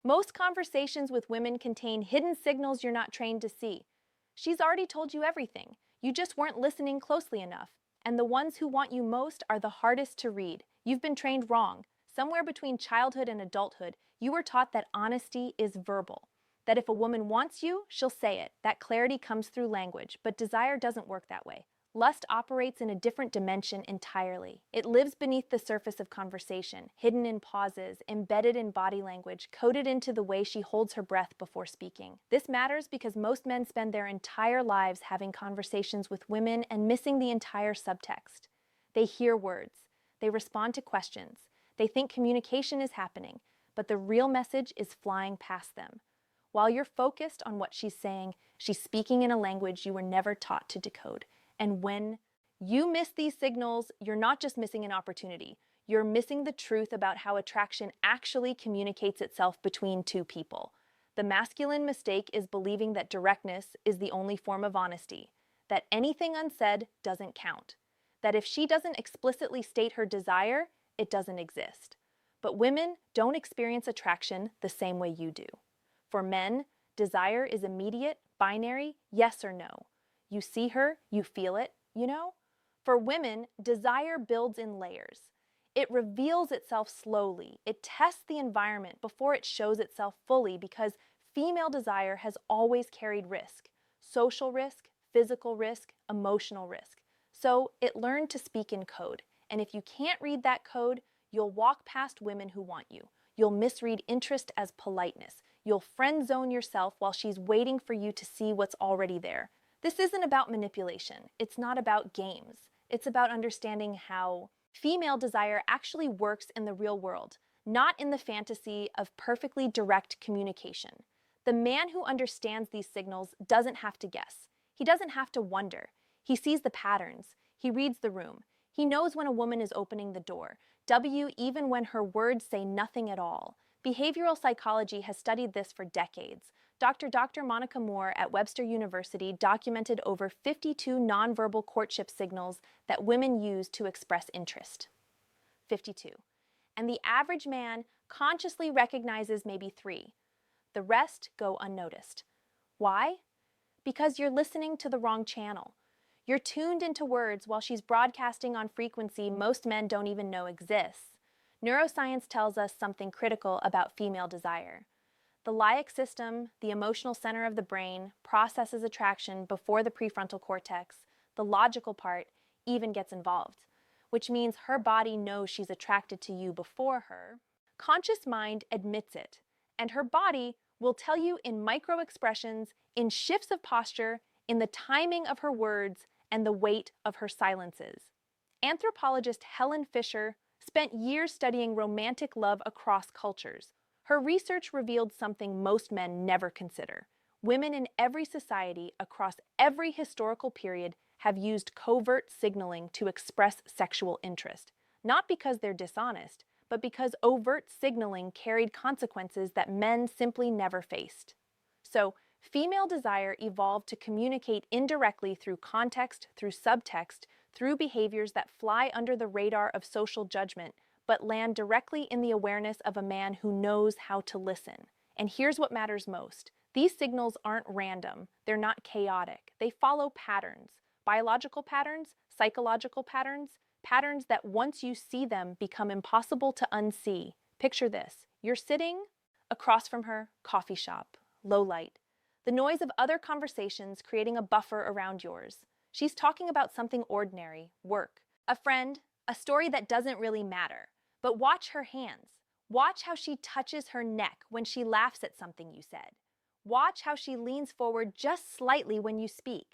Most conversations with women contain hidden signals you're not trained to see. She's already told you everything. You just weren't listening closely enough. And the ones who want you most are the hardest to read. You've been trained wrong. Somewhere between childhood and adulthood, you were taught that honesty is verbal. That if a woman wants you, she'll say it. That clarity comes through language, but desire doesn't work that way. Lust operates in a different dimension entirely. It lives beneath the surface of conversation, hidden in pauses, embedded in body language, coded into the way she holds her breath before speaking. This matters because most men spend their entire lives having conversations with women and missing the entire subtext. They hear words. They respond to questions. They think communication is happening, but the real message is flying past them. While you're focused on what she's saying, she's speaking in a language you were never taught to decode. And when you miss these signals, you're not just missing an opportunity. You're missing the truth about how attraction actually communicates itself between two people. The masculine mistake is believing that directness is the only form of honesty, that anything unsaid doesn't count, that if she doesn't explicitly state her desire, it doesn't exist. But women don't experience attraction the same way you do. For men, desire is immediate, binary, yes or no. You see her, you feel it, you know? For women, desire builds in layers. It reveals itself slowly. It tests the environment before it shows itself fully because female desire has always carried risk. Social risk, physical risk, emotional risk. So it learned to speak in code. And if you can't read that code, you'll walk past women who want you. You'll misread interest as politeness. You'll friend zone yourself while she's waiting for you to see what's already there. This isn't about manipulation. It's not about games. It's about understanding how female desire actually works in the real world, not in the fantasy of perfectly direct communication. The man who understands these signals doesn't have to guess. He doesn't have to wonder. He sees the patterns. He reads the room. He knows when a woman is opening the door. Even when her words say nothing at all. Behavioral psychology has studied this for decades. Dr. Monica Moore at Webster University documented over 52 nonverbal courtship signals that women use to express interest. 52. And the average man consciously recognizes maybe 3. The rest go unnoticed. Why? Because you're listening to the wrong channel. You're tuned into words while she's broadcasting on frequency most men don't even know exists. Neuroscience tells us something critical about female desire. The limbic system, the emotional center of the brain, processes attraction before the prefrontal cortex. The logical part even gets involved, which means her body knows she's attracted to you before her conscious mind admits it, and her body will tell you in micro expressions, in shifts of posture, in the timing of her words, and the weight of her silences. Anthropologist Helen Fisher spent years studying romantic love across cultures. Her research revealed something most men never consider. Women in every society, across every historical period, have used covert signaling to express sexual interest. Not because they're dishonest, but because overt signaling carried consequences that men simply never faced. So, female desire evolved to communicate indirectly through context, through subtext, through behaviors that fly under the radar of social judgment, but land directly in the awareness of a man who knows how to listen. And here's what matters most. These signals aren't random. They're not chaotic. They follow patterns. Biological patterns, psychological patterns, patterns that once you see them become impossible to unsee. Picture this. You're sitting across from her, coffee shop, low light. The noise of other conversations creating a buffer around yours. She's talking about something ordinary, work, a friend, a story that doesn't really matter. But watch her hands. Watch how she touches her neck when she laughs at something you said. Watch how she leans forward just slightly when you speak.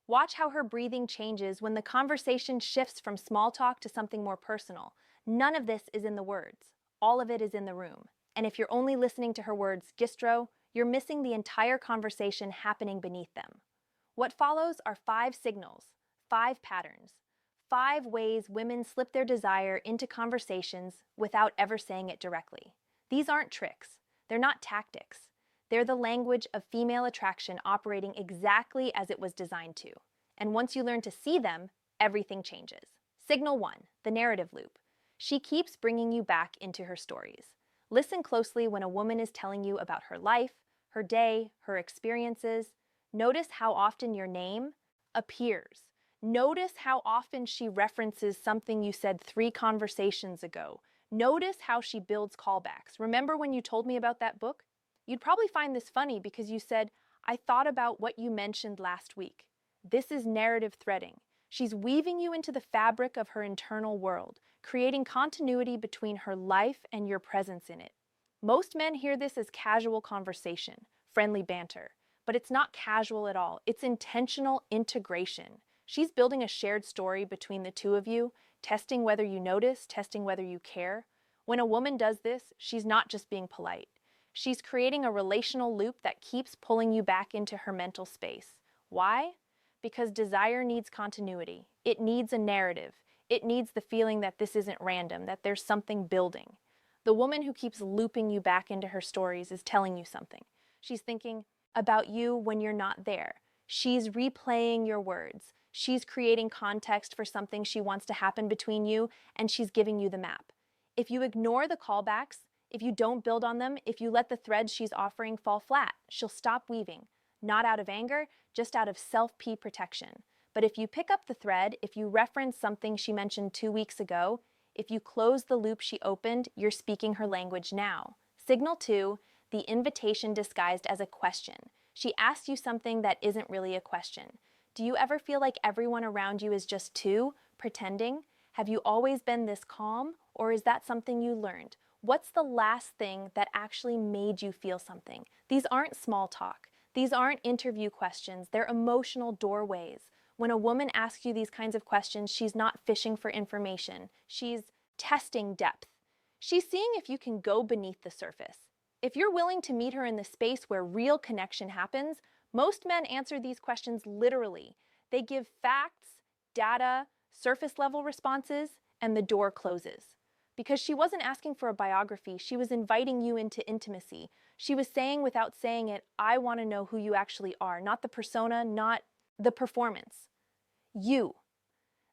Watch how her breathing changes when the conversation shifts from small talk to something more personal. None of this is in the words. All of it is in the room. And if you're only listening to her words, gistro, you're missing the entire conversation happening beneath them. What follows are 5 signals, 5 patterns, 5 ways women slip their desire into conversations without ever saying it directly. These aren't tricks. They're not tactics. They're the language of female attraction operating exactly as it was designed to. And once you learn to see them, everything changes. Signal 1, the narrative loop. She keeps bringing you back into her stories. Listen closely when a woman is telling you about her life, her day, her experiences. Notice how often your name appears. Notice how often she references something you said 3 conversations ago. Notice how she builds callbacks. Remember when you told me about that book? You'd probably find this funny because you said, I thought about what you mentioned last week. This is narrative threading. She's weaving you into the fabric of her internal world, creating continuity between her life and your presence in it. Most men hear this as casual conversation, friendly banter, but it's not casual at all. It's intentional integration. She's building a shared story between the two of you, testing whether you notice, testing whether you care. When a woman does this, she's not just being polite. She's creating a relational loop that keeps pulling you back into her mental space. Why? Because desire needs continuity. It needs a narrative. It needs the feeling that this isn't random, that there's something building. The woman who keeps looping you back into her stories is telling you something. She's thinking about you when you're not there. She's replaying your words. She's creating context for something she wants to happen between you, and she's giving you the map. If you ignore the callbacks, if you don't build on them, if you let the threads she's offering fall flat, she'll stop weaving. Not out of anger, just out of self-P protection. But if you pick up the thread, if you reference something she mentioned 2 weeks ago, if you close the loop she opened, you're speaking her language now. Signal 2, the invitation disguised as a question. She asks you something that isn't really a question. Do you ever feel like everyone around you is just pretending? Have you always been this calm, or is that something you learned? What's the last thing that actually made you feel something? These aren't small talk. These aren't interview questions. They're emotional doorways. When a woman asks you these kinds of questions, she's not fishing for information. She's testing depth. She's seeing if you can go beneath the surface. If you're willing to meet her in the space where real connection happens, most men answer these questions literally. They give facts, data, surface-level responses, and the door closes. Because she wasn't asking for a biography, she was inviting you into intimacy. She was saying without saying it, I want to know who you actually are, not the persona, not the performance. You.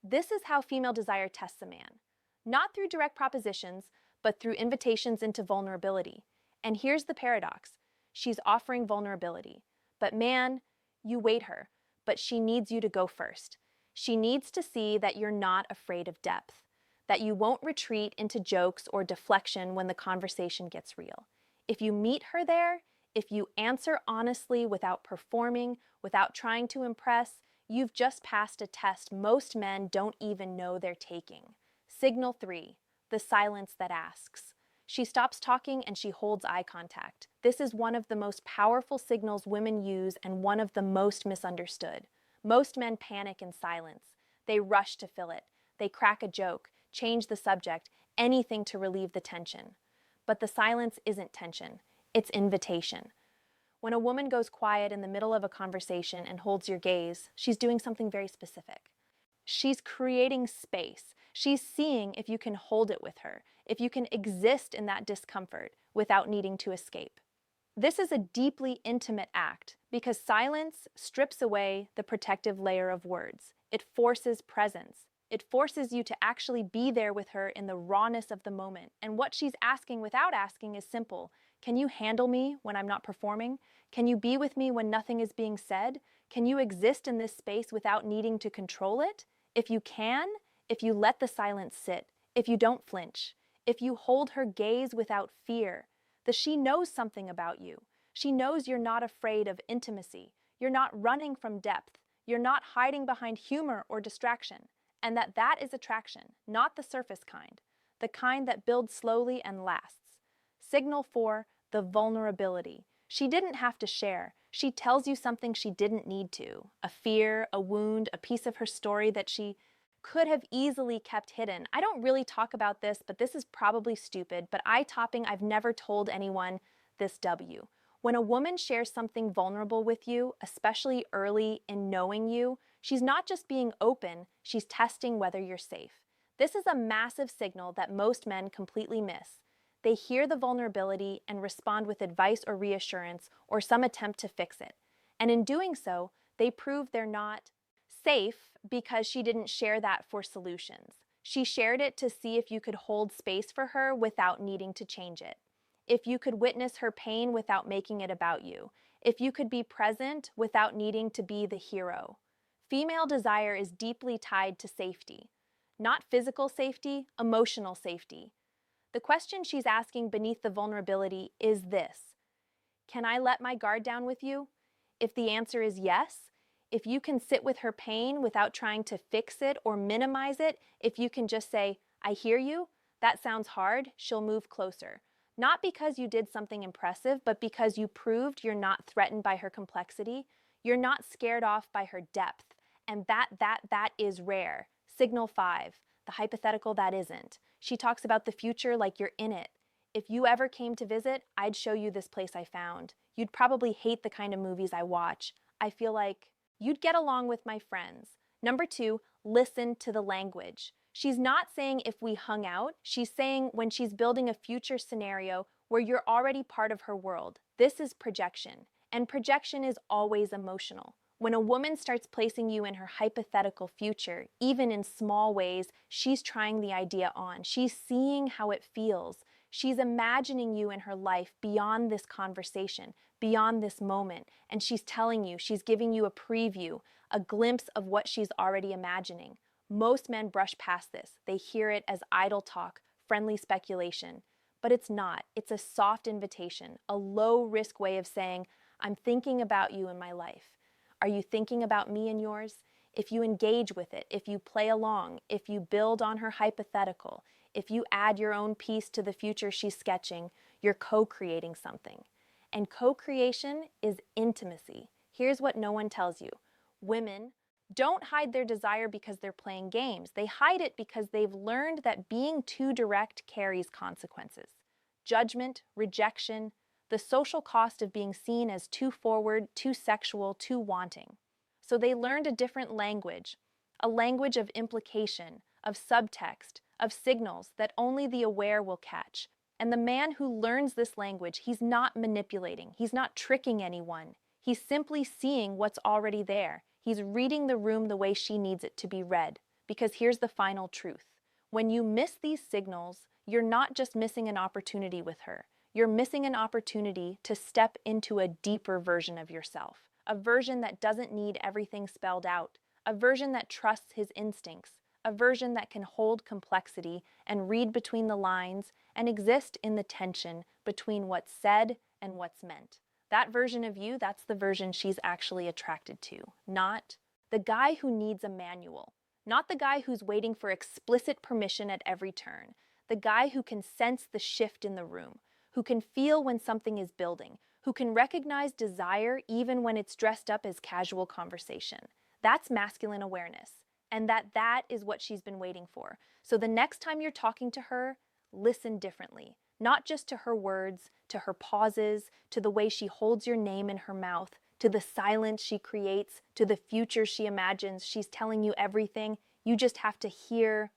This is how female desire tests a man. Not through direct propositions, but through invitations into vulnerability. And here's the paradox. She's offering vulnerability. But man, you wait her, but she needs you to go first. She needs to see that you're not afraid of depth, that you won't retreat into jokes or deflection when the conversation gets real. If you meet her there, if you answer honestly without performing, without trying to impress, you've just passed a test most men don't even know they're taking. Signal 3, the silence that asks. She stops talking and she holds eye contact. This is one of the most powerful signals women use and one of the most misunderstood. Most men panic in silence. They rush to fill it. They crack a joke, change the subject, anything to relieve the tension. But the silence isn't tension. It's invitation. When a woman goes quiet in the middle of a conversation and holds your gaze, she's doing something very specific. She's creating space. She's seeing if you can hold it with her, if you can exist in that discomfort without needing to escape. This is a deeply intimate act because silence strips away the protective layer of words. It forces presence. It forces you to actually be there with her in the rawness of the moment. And what she's asking without asking is simple. Can you handle me when I'm not performing? Can you be with me when nothing is being said? Can you exist in this space without needing to control it? If you can, if you let the silence sit, if you don't flinch, if you hold her gaze without fear, she knows something about you. She knows you're not afraid of intimacy. You're not running from depth. You're not hiding behind humor or distraction. And that is attraction, not the surface kind, the kind that builds slowly and lasts. Signal 4, the vulnerability. She didn't have to share. She tells you something she didn't need to. A fear, a wound, a piece of her story that she could have easily kept hidden. I don't really talk about this, but this is probably stupid, but eye-topping, I've never told anyone this W. When a woman shares something vulnerable with you, especially early in knowing you, she's not just being open, she's testing whether you're safe. This is a massive signal that most men completely miss. They hear the vulnerability and respond with advice or reassurance or some attempt to fix it. And in doing so, they prove they're not safe because she didn't share that for solutions. She shared it to see if you could hold space for her without needing to change it. if you could witness her pain without making it about you, if you could be present without needing to be the hero. Female desire is deeply tied to safety. Not physical safety, emotional safety. The question she's asking beneath the vulnerability is this: can I let my guard down with you? If the answer is yes, if you can sit with her pain without trying to fix it or minimize it, if you can just say, I hear you, that sounds hard, she'll move closer. Not because you did something impressive, but because you proved you're not threatened by her complexity, you're not scared off by her depth, and that is rare. Signal 5, the hypothetical that isn't. She talks about the future like you're in it. If you ever came to visit, I'd show you this place I found. You'd probably hate the kind of movies I watch. I feel like you'd get along with my friends. Number 2, listen to the language. She's not saying if we hung out, she's saying when she's building a future scenario where you're already part of her world. This is projection, and projection is always emotional. When a woman starts placing you in her hypothetical future, even in small ways, she's trying the idea on. She's seeing how it feels. She's imagining you in her life beyond this conversation, beyond this moment, and she's telling you, she's giving you a preview, a glimpse of what she's already imagining. Most men brush past this. They hear it as idle talk, friendly speculation. But it's not. It's a soft invitation, a low-risk way of saying, I'm thinking about you in my life. Are you thinking about me and yours? If you engage with it, if you play along, if you build on her hypothetical, if you add your own piece to the future she's sketching, you're co-creating something. And co-creation is intimacy. Here's what no one tells you. Women don't hide their desire because they're playing games. They hide it because they've learned that being too direct carries consequences. Judgment, rejection, the social cost of being seen as too forward, too sexual, too wanting. So they learned a different language, a language of implication, of subtext, of signals that only the aware will catch. And the man who learns this language, he's not manipulating, he's not tricking anyone. He's simply seeing what's already there. He's reading the room the way she needs it to be read. Because here's the final truth. When you miss these signals, you're not just missing an opportunity with her. You're missing an opportunity to step into a deeper version of yourself, a version that doesn't need everything spelled out, a version that trusts his instincts, a version that can hold complexity and read between the lines and exist in the tension between what's said and what's meant. That version of you, that's the version she's actually attracted to, not the guy who needs a manual, not the guy who's waiting for explicit permission at every turn, the guy who can sense the shift in the room, who can feel when something is building, who can recognize desire even when it's dressed up as casual conversation. That's masculine awareness, and that is what she's been waiting for. So the next time you're talking to her, listen differently, not just to her words, to her pauses, to the way she holds your name in her mouth, to the silence she creates, to the future she imagines. She's telling you everything. You just have to hear,